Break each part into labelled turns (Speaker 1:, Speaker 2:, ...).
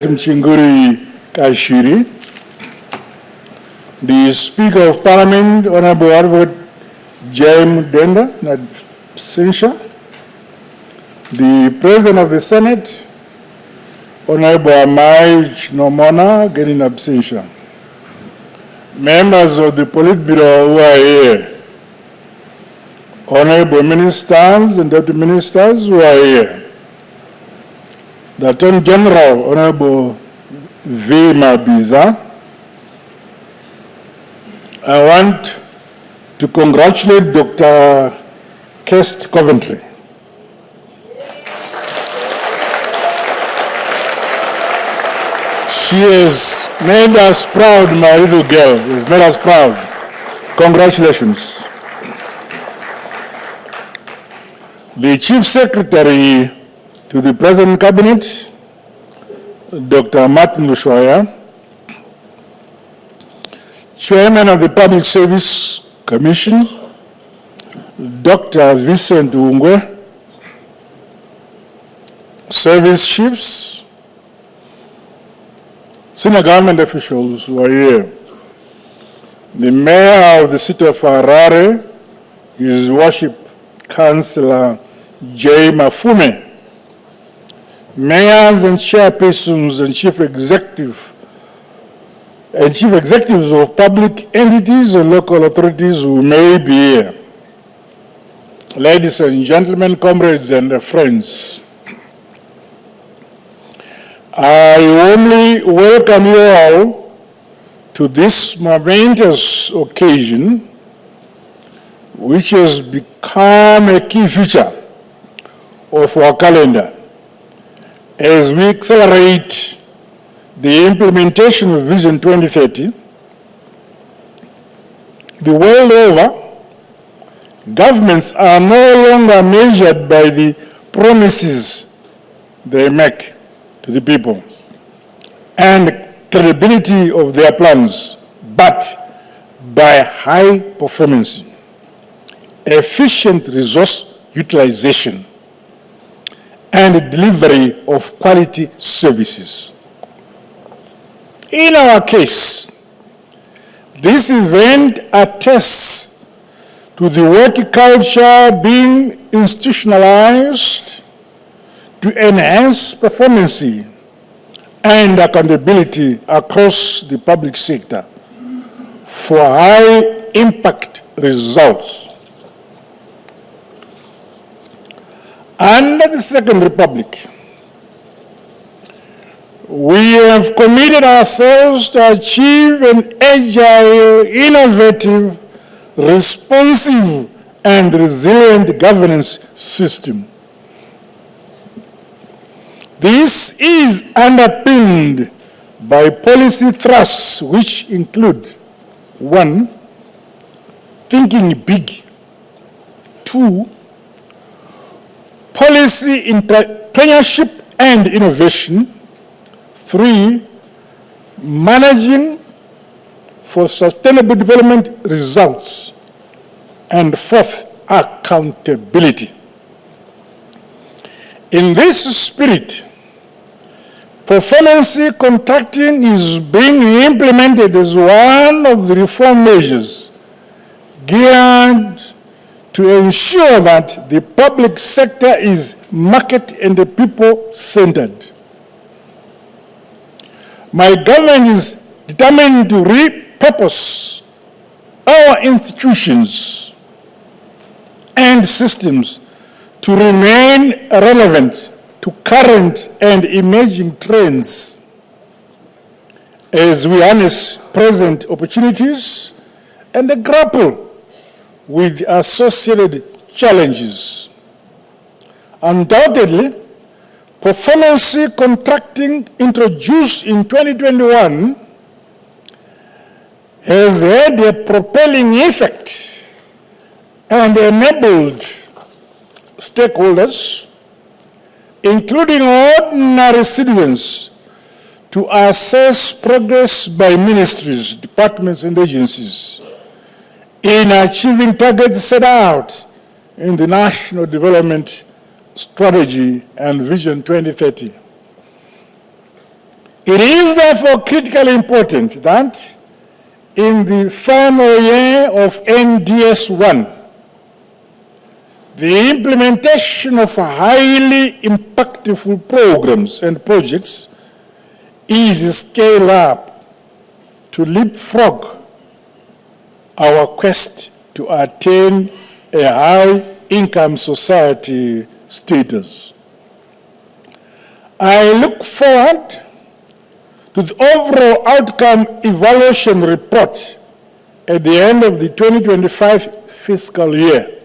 Speaker 1: Mchinguri Kashiri, the Speaker of Parliament, Honorable Advocate James Denda, in absentia, the President of the Senate, Honorable Amai Nomona, again in absentia. Members of the Politburo who are here, Honorable Ministers and Deputy Ministers who are here, the Attorney General, Honorable V. Mabiza. I want to congratulate Dr. Kest Coventry. She has made us proud, my little girl. She's made us proud. Congratulations. The Chief Secretary to the present Cabinet, Dr. Martin Lushoya, Chairman of the Public Service Commission, Dr. Vincent Ungwe, Service Chiefs, senior government officials who are here, the Mayor of the City of Harare, His Worship Councillor J. Mafume, mayors and chairpersons and chief executives of public entities and local authorities who may be here. Ladies and gentlemen, comrades and friends, I warmly welcome you all to this momentous occasion, which has become a key feature of our calendar as we accelerate the implementation of Vision 2030. The world over, governments are no longer measured by the promises they make to the people and credibility of their plans, but by high performance, efficient resource utilization, and delivery of quality services. In our case, this event attests to the work culture being institutionalized to enhance performance and accountability across the public sector for high impact results. Under the Second Republic, we have committed ourselves to achieve an agile, innovative, responsive, and resilient governance system. This is underpinned by policy thrusts which include: 1, thinking big; 2, policy entrepreneurship and innovation; 3, managing for sustainable development results; and 4th, accountability. In this spirit, performance contracting is being implemented as one of the reform measures geared to ensure that the public sector is market and people-centered. My government is determined to repurpose our institutions and systems to remain relevant to current and emerging trends as we harness present opportunities and grapple with associated challenges. Undoubtedly, performance contracting introduced in 2021 has had a propelling effect and enabled stakeholders, including ordinary citizens, to assess progress by ministries, departments, and agencies in achieving targets set out in the National Development Strategy and Vision 2030. It is therefore critically important that in the final year of NDS-1, the implementation of highly impactful programs and projects is scaled up to leapfrog our quest to attain a high-income society status. I look forward to the overall outcome evaluation report at the end of the 2025 fiscal year.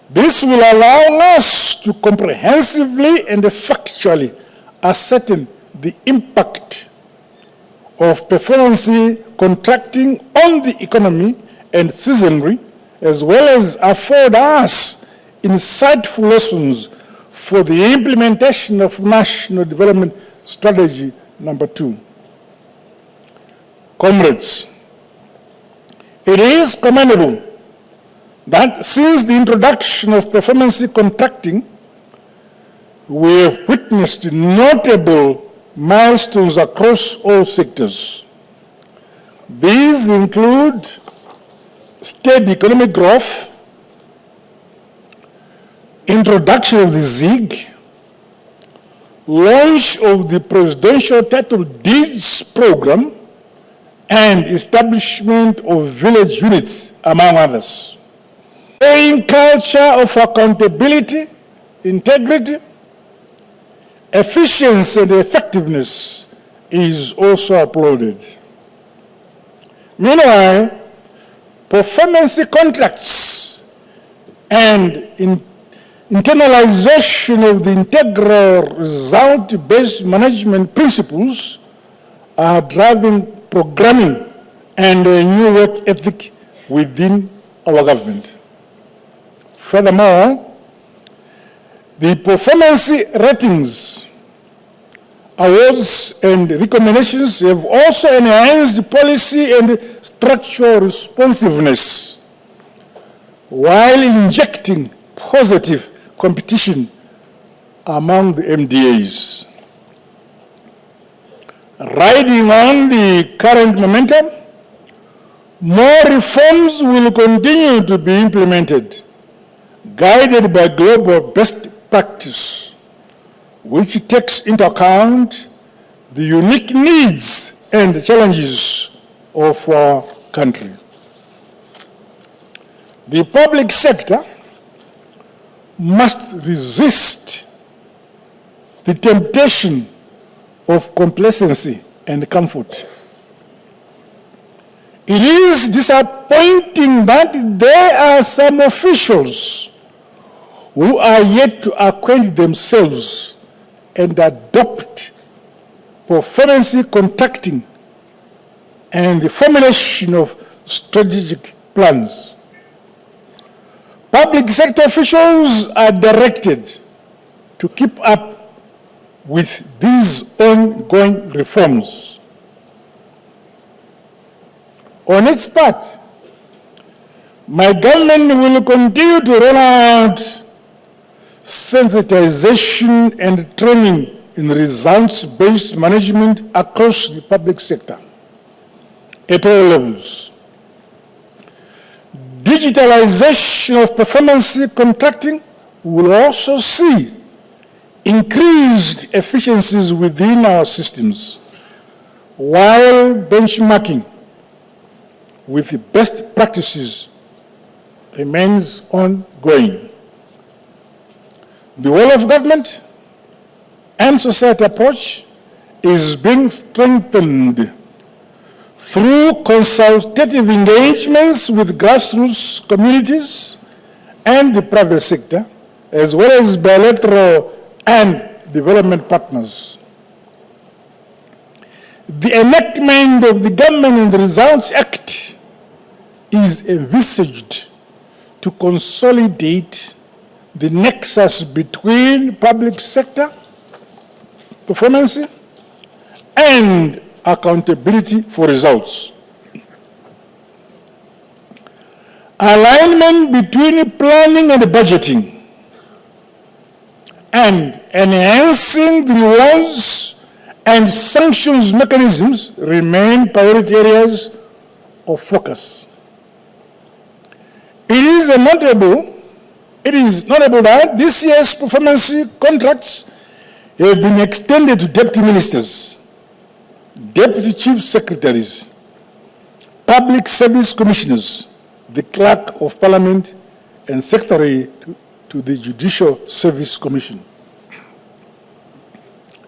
Speaker 1: This will allow us to comprehensively and factually ascertain the impact of performance contracting on the economy and citizenry, as well as afford us insightful lessons for the implementation of National Development Strategy number 2. Comrades, it is commendable that since the introduction of performance contracting, we have witnessed notable milestones across all sectors. These include steady economic growth, introduction of the ZIG, launch of the Presidential Title Deeds Program, and establishment of village units, among others. A culture of accountability, integrity, efficiency, and effectiveness is also applauded. Meanwhile, performance contracts and internalization of the integral result-based management principles are driving programming and a new work ethic within our government. Furthermore, the performance ratings, awards, and recommendations have also enhanced policy and structural responsiveness while injecting positive competition among the MDAs. Riding on the current momentum, more reforms will continue to be implemented, guided by global best practice, which takes into account the unique needs and challenges of our country. The public sector must resist the temptation of complacency and comfort. It is disappointing that there are some officials who are yet to acquaint themselves and adopt performance contracting and the formulation of strategic plans. Public sector officials are directed to keep up with these ongoing reforms. On its part, my government will continue to roll out sensitization and training in results-based management across the public sector at all levels. Digitalization of performance contracting will also see increased efficiencies within our systems, while benchmarking with the best practices remains ongoing. The whole of government and society approach is being strengthened through consultative engagements with grassroots communities and the private sector, as well as bilateral and development partners. The enactment of the Government and the Results Act is envisaged to consolidate the nexus between public sector performance and accountability for results. Alignment between planning and budgeting and enhancing the rewards and sanctions mechanisms remain priority areas of focus. It is notable that this year's performance contracts have been extended to deputy ministers, deputy chief secretaries, public service commissioners, the clerk of parliament, and secretary to the Judicial Service Commission.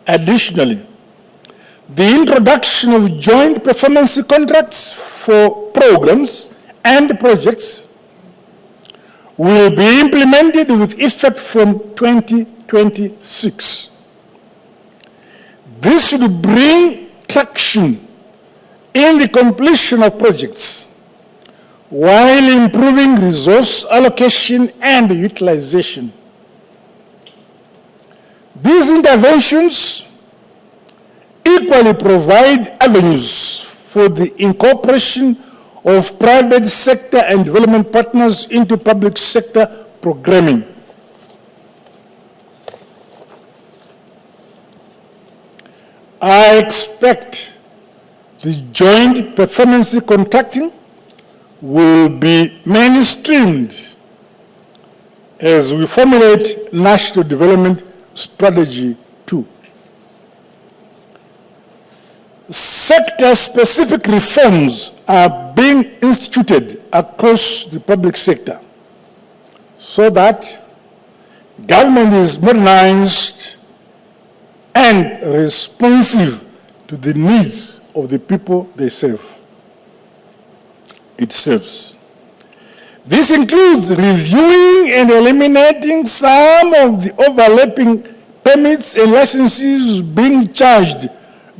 Speaker 1: Additionally, the introduction of joint performance contracts for programs and projects will be implemented with effect from 2026. This should bring traction in the completion of projects while improving resource allocation and utilization. These interventions equally provide avenues for the incorporation of private sector and development partners into public sector programming. I expect the joint performance contracting will be mainstreamed as we formulate National Development Strategy 2. Sector-specific reforms are being instituted across the public sector so that government is modernized and responsive to the needs of the people it serves. This includes reviewing and eliminating some of the overlapping permits and licenses being charged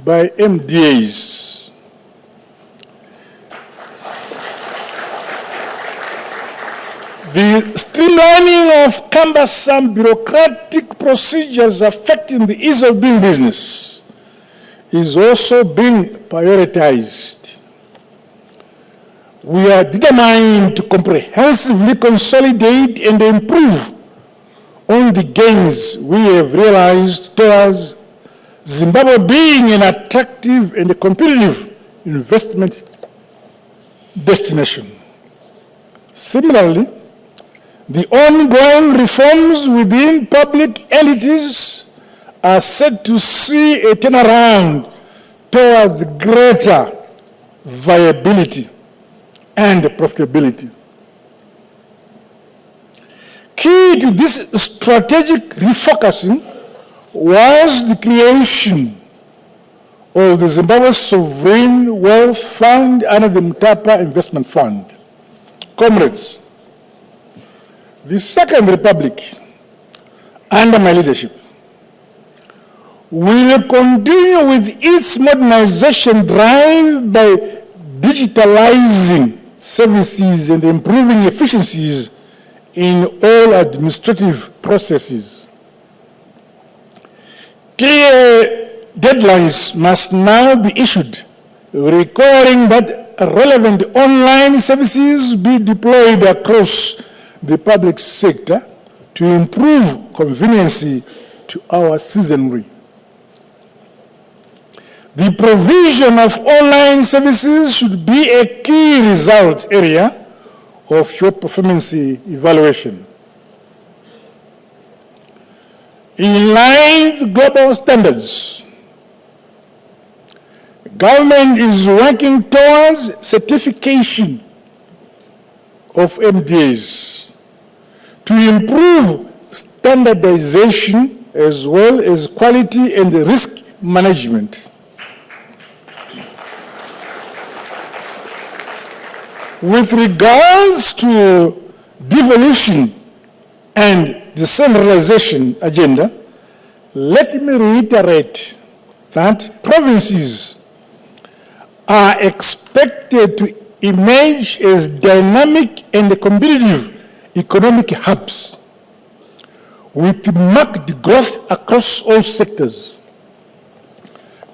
Speaker 1: by MDAs. The streamlining of cumbersome bureaucratic procedures affecting the ease of doing business is also being prioritized. We are determined to comprehensively consolidate and improve on the gains we have realized towards Zimbabwe being an attractive and a competitive investment destination. Similarly, the ongoing reforms within public entities are set to see a turnaround towards greater viability and profitability. Key to this strategic refocusing was the creation of the Zimbabwe Sovereign Wealth Fund under the Mutapa Investment Fund. Comrades, the Second Republic, under my leadership, will continue with its modernization drive by digitalizing services and improving efficiencies in all administrative processes. Clear deadlines must now be issued, requiring that relevant online services be deployed across the public sector to improve convenience to our citizenry. The provision of online services should be a key result area of your performance evaluation. In line with global standards, government is working towards certification of MDAs to improve standardization as well as quality and risk management. With regards to devolution and decentralization agenda, let me reiterate that provinces are expected to emerge as dynamic and competitive economic hubs with marked growth across all sectors.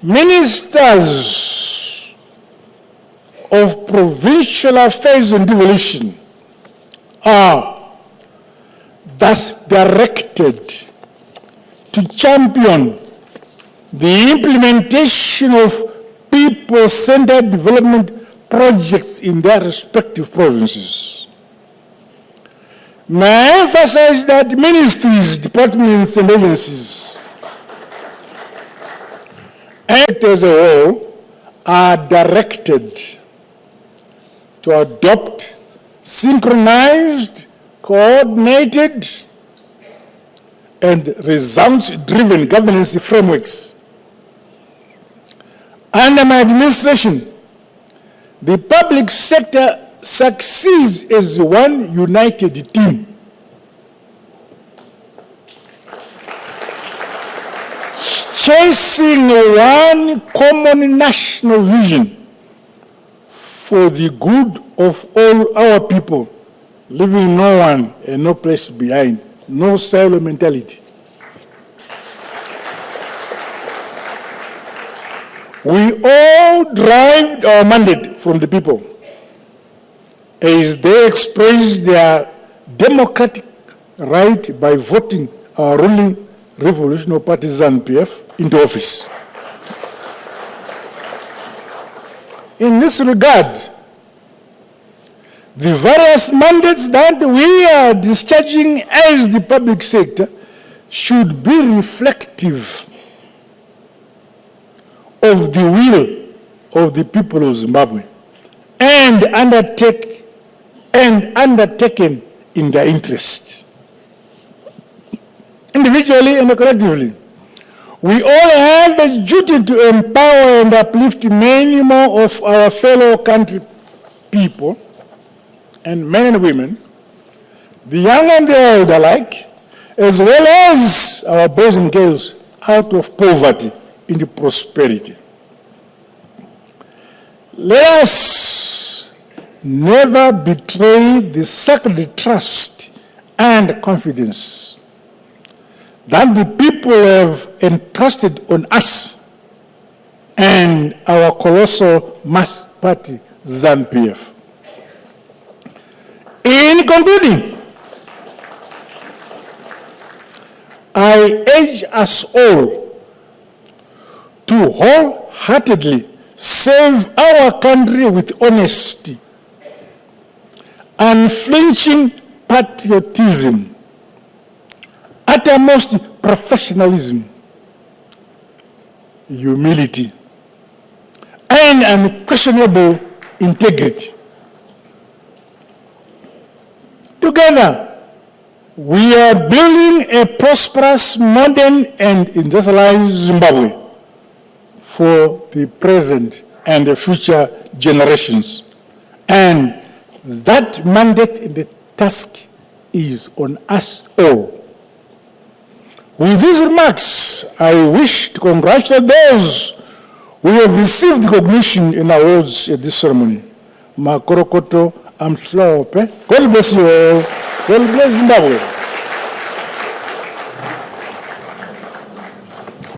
Speaker 1: Ministers of Provincial Affairs and Devolution are thus directed to champion the implementation of people-centered development projects in their respective provinces. May I emphasize that ministries, departments, and agencies, and as a whole, are directed to adopt synchronized, coordinated, and results-driven governance frameworks. Under my administration, the public sector succeeds as one united team. Chasing one common national vision for the good of all our people, leaving no one and no place behind, no silo mentality. We all derived our mandate from the people as they express their democratic right by voting our ruling Revolutionary Party ZANU-PF into office. In this regard, the various mandates that we are discharging as the public sector should be reflective of the will of the people of Zimbabwe and undertaken in their interest. Individually and collectively, we all have a duty to empower and uplift many more of our fellow country people, and men and women, the young and the old alike, as well as our boys and girls, out of poverty into prosperity. Let us never betray the sacred trust and confidence that the people have entrusted on us and our colossal mass party, ZANU-PF. In concluding, I urge us all to wholeheartedly serve our country with honesty, unflinching patriotism, uttermost professionalism, humility, and unquestionable integrity. Together, we are building a prosperous, modern, and industrialized Zimbabwe for the present and the future generations. And that mandate and the task is on us all. With these remarks, I wish to congratulate those who have received recognition and awards at this ceremony. Makorokoto Amslope. God bless you all. God bless Zimbabwe.